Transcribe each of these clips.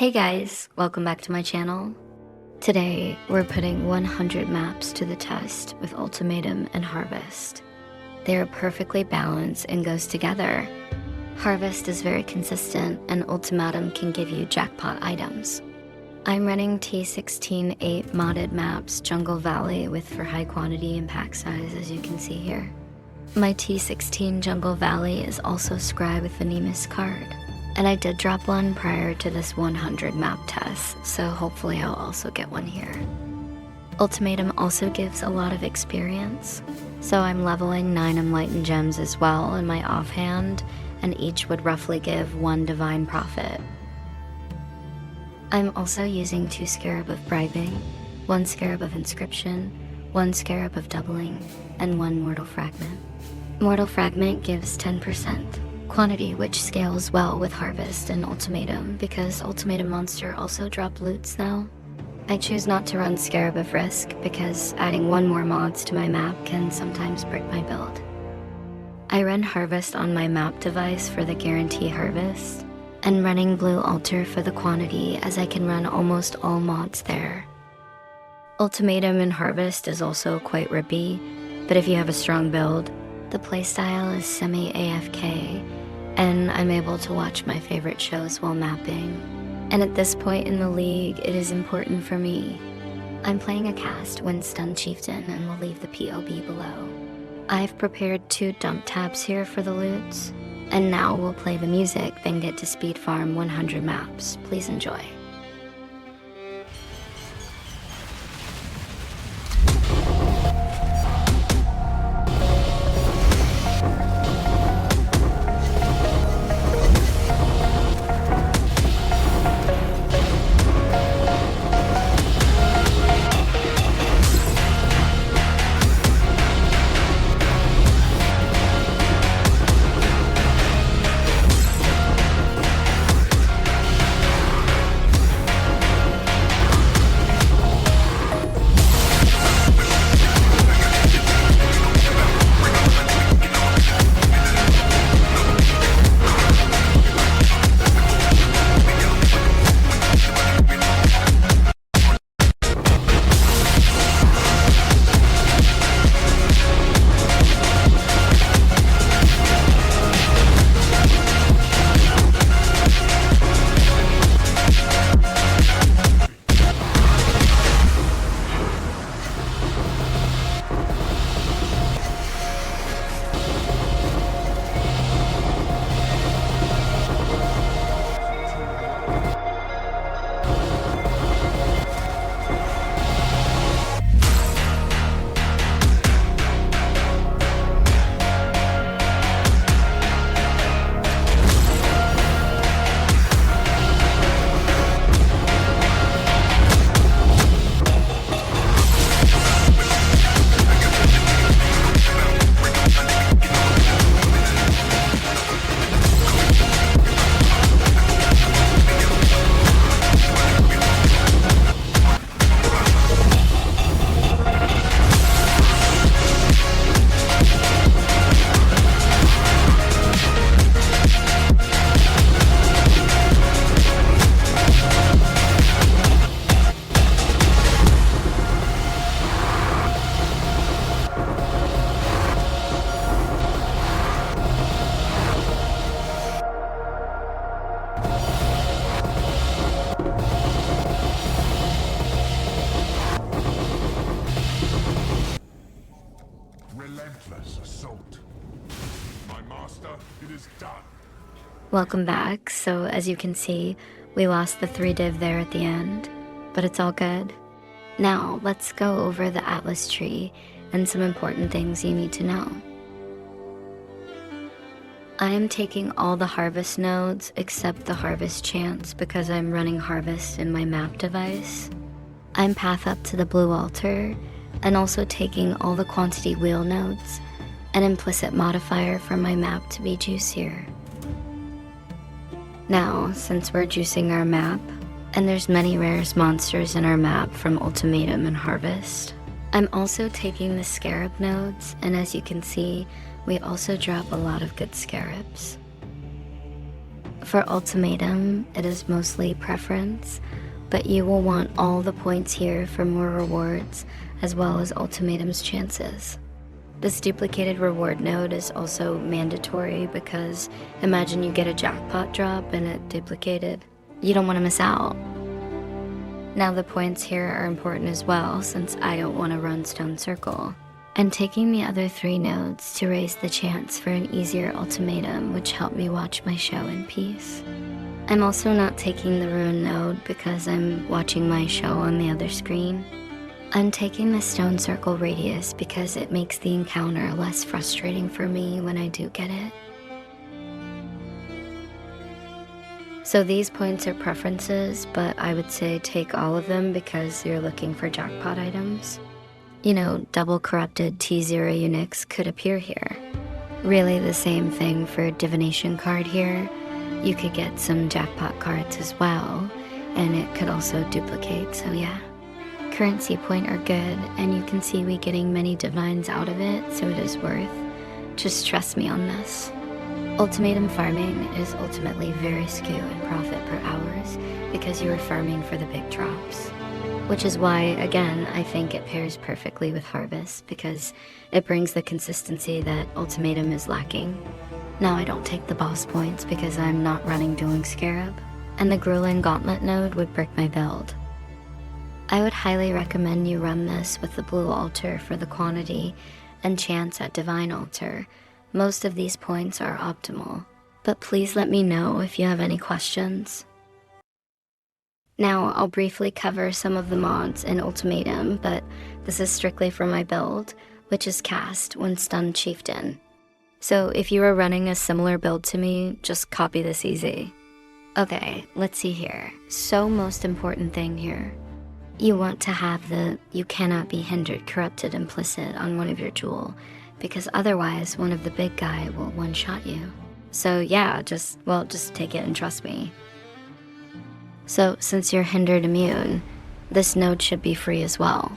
Hey guys, welcome back to my channel. Today, we're putting 100 maps to the test with Ultimatum and Harvest. They are perfectly balanced and goes together. Harvest is very consistent and Ultimatum can give you jackpot items. I'm running T16-8 modded maps Jungle Valley with for high quantity and pack size, as you can see here. My T16 Jungle Valley is also scribe with the Nemus card. And I did drop one prior to this 100 map test, so hopefully I'll also get one here. Ultimatum also gives a lot of experience, so I'm leveling 9 Enlightened Gems as well in my offhand, and each would roughly give 1 Divine Profit. I'm also using 2 Scarab of Bribing, 1 Scarab of Inscription, 1 Scarab of Doubling, and 1 Mortal Fragment. Mortal Fragment gives 10%. Quantity, which scales well with Harvest and Ultimatum because Ultimatum Monster also dropped loots now. I choose not to run Scarab of Risk because adding 1 more mods to my map can sometimes break my build. I run Harvest on my map device for the guarantee harvest, and running Blue Altar for the quantity as I can run almost all mods there. Ultimatum and Harvest is also quite rippy, but if you have a strong build, the playstyle is semi-AFK, and I'm able to watch my favorite shows while mapping. And at this point in the league, it is important for me. I'm playing a cast when Stun Chieftain and will leave the POE below. I've prepared 2 dump tabs here for the loots, and now we'll play the music, then get to speed farm 100 maps. Please enjoy. Assault. My master, it is done. Welcome back. So as you can see, we lost the 3 div there at the end, but it's all good. Now let's go over the Atlas tree and some important things you need to know. I am taking all the harvest nodes except the harvest chance because I'm running harvest in my map device. I'm path up to the blue altar and also taking all the quantity wheel nodes, an implicit modifier for my map to be juicier. Now, since we're juicing our map, and there's many rarest monsters in our map from Ultimatum and Harvest, I'm also taking the Scarab nodes, and as you can see, we also drop a lot of good Scarabs. For Ultimatum, it is mostly preference, but you will want all the points here for more rewards, as well as Ultimatum's chances. This duplicated reward node is also mandatory because imagine you get a jackpot drop and it duplicated. You don't want to miss out. Now the points here are important as well since I don't want to run Stone Circle. And taking the other 3 nodes to raise the chance for an easier ultimatum, which helped me watch my show in peace. I'm also not taking the Ruin node because I'm watching my show on the other screen. I'm taking the Stone Circle radius because it makes the encounter less frustrating for me when I do get it. So these points are preferences, but I would say take all of them because you're looking for jackpot items. You know, double corrupted T0 Unix could appear here. Really the same thing for divination card here. You could get some jackpot cards as well, and it could also duplicate, so yeah. Currency point are good, and you can see we getting many divines out of it, so it is worth. Just trust me on this. Ultimatum farming is ultimately very skew in profit per hours because you are farming for the big drops. Which is why, again, I think it pairs perfectly with Harvest because it brings the consistency that Ultimatum is lacking. Now I don't take the boss points because I'm not running Dueling Scarab, and the Grueling Gauntlet node would break my build. I would highly recommend you run this with the Blue Altar for the quantity and chance at Divine Altar. Most of these points are optimal, but please let me know if you have any questions. Now, I'll briefly cover some of the mods in Ultimatum, but this is strictly for my build, which is cast when stunned chieftain. So if you are running a similar build to me, just copy this easy. Okay, let's see here. So most important thing here. You want to have the you cannot be hindered corrupted implicit on one of your jewel, because otherwise one of the big guy will one-shot you. So yeah, just take it and trust me. So since you're hindered immune, this node should be free as well.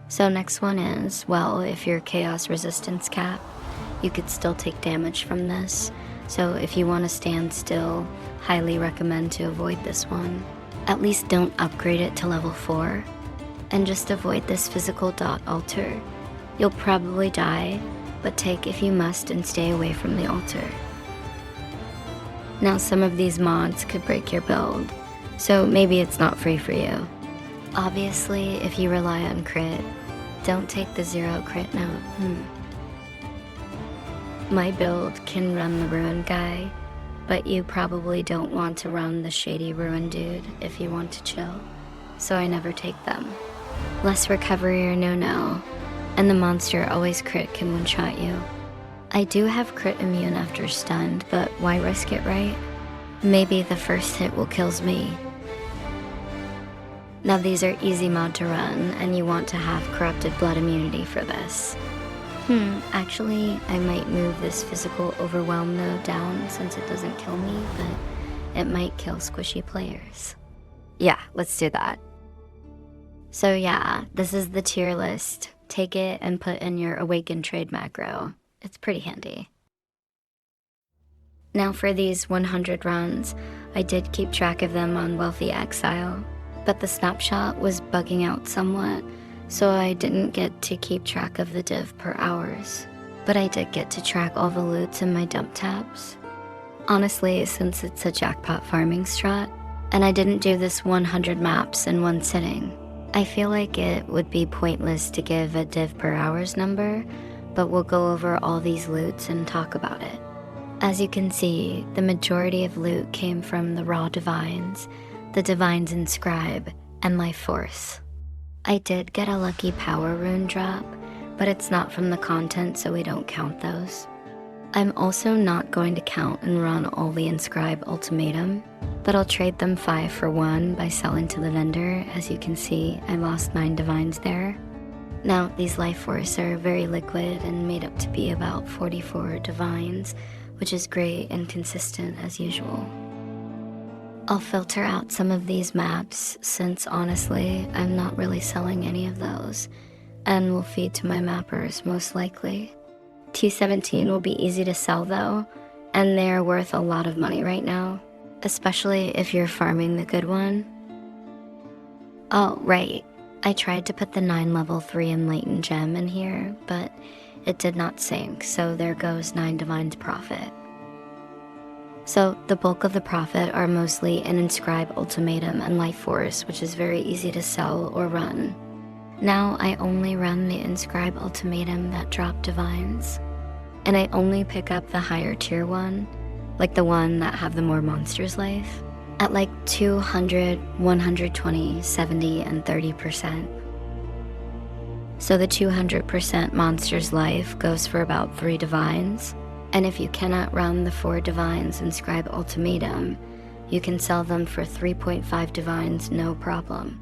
So next one is, well, if you're chaos resistance cap, you could still take damage from this. So if you want to stand still, highly recommend to avoid this one. At least don't upgrade it to level 4. And just avoid this physical dot altar. You'll probably die, but take if you must and stay away from the altar. Now some of these mods could break your build, so maybe it's not free for you. Obviously, if you rely on crit, don't take the 0 crit node. My build can run the Ruin guy, but you probably don't want to run the shady Ruin dude if you want to chill, so I never take them. Less recovery or no-no, and the monster always crit can one-shot you. I do have crit immune after stunned, but why risk it, right? Maybe the first hit will kills me. Now these are easy mod to run, and you want to have corrupted blood immunity for this. Actually, I might move this physical overwhelm node down since it doesn't kill me, but it might kill squishy players. Yeah, let's do that. So yeah, this is the tier list. Take it and put in your Awaken Trade macro. It's pretty handy. Now for these 100 runs, I did keep track of them on Wealthy Exile, but the snapshot was bugging out somewhat, so I didn't get to keep track of the div per hours. But I did get to track all the loots in my dump tabs. Honestly, since it's a jackpot farming strat, and I didn't do this 100 maps in one sitting, I feel like it would be pointless to give a div per hours number, but we'll go over all these loots and talk about it. As you can see, the majority of loot came from the raw divines, the divines inscribe, and life force. I did get a lucky power rune drop, but it's not from the content, so we don't count those. I'm also not going to count and run all the inscribe ultimatum, but I'll trade them 5 for 1 by selling to the vendor. As you can see, I lost 9 divines there. Now, these life force are very liquid and made up to be about 44 divines, which is great and consistent as usual. I'll filter out some of these maps since honestly, I'm not really selling any of those, and will feed to my mappers most likely. T17 will be easy to sell though, and they're worth a lot of money right now, especially if you're farming the good one. Oh, right. I tried to put the 9 level 3 Enlightened gem in here, but it did not sync, so there goes 9 Divine's profit. So the bulk of the profit are mostly in Inscribe, Ultimatum, and Life Force, which is very easy to sell or run. Now I only run the Inscribe Ultimatum that drop Divines, and I only pick up the higher tier one, like the one that have the more monsters life, at like 200, 120, 70, and 30%. So the 200% monsters life goes for about 3 Divines, and if you cannot run the 4 Divines Inscribe Ultimatum, you can sell them for 3.5 Divines no problem.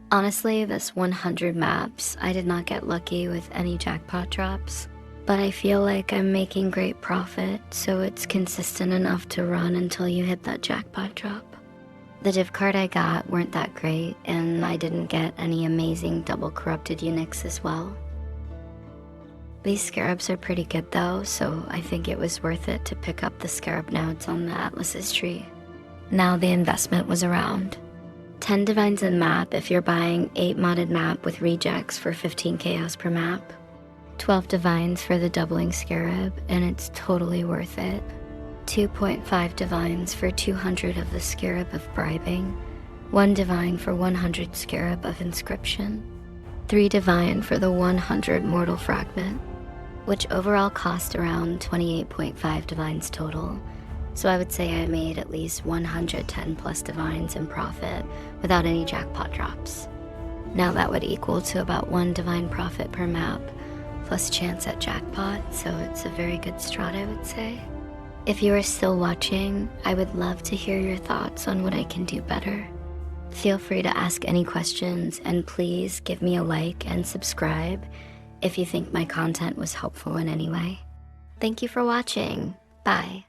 Honestly, this 100 maps, I did not get lucky with any jackpot drops, but I feel like I'm making great profit, so it's consistent enough to run until you hit that jackpot drop. The div card I got weren't that great, and I didn't get any amazing double corrupted eunuchs as well. These scarabs are pretty good though, so I think it was worth it to pick up the scarab nodes on the Atlas's tree. Now the investment was around 10 divines in map if you're buying 8 modded map with rejects for 15 chaos per map, 12 divines for the doubling scarab, and it's totally worth it. 2.5 divines for 200 of the Scarab of Bribing, 1 divine for 100 Scarab of Inscription, 3 divine for the 100 Mortal Fragment, which overall cost around 28.5 divines total, so I would say I made at least 110 plus divines in profit without any jackpot drops. Now that would equal to about 1 divine profit per map, plus chance at jackpot, so it's a very good strat, I would say. If you are still watching, I would love to hear your thoughts on what I can do better. Feel free to ask any questions, and please give me a like and subscribe if you think my content was helpful in any way. Thank you for watching. Bye.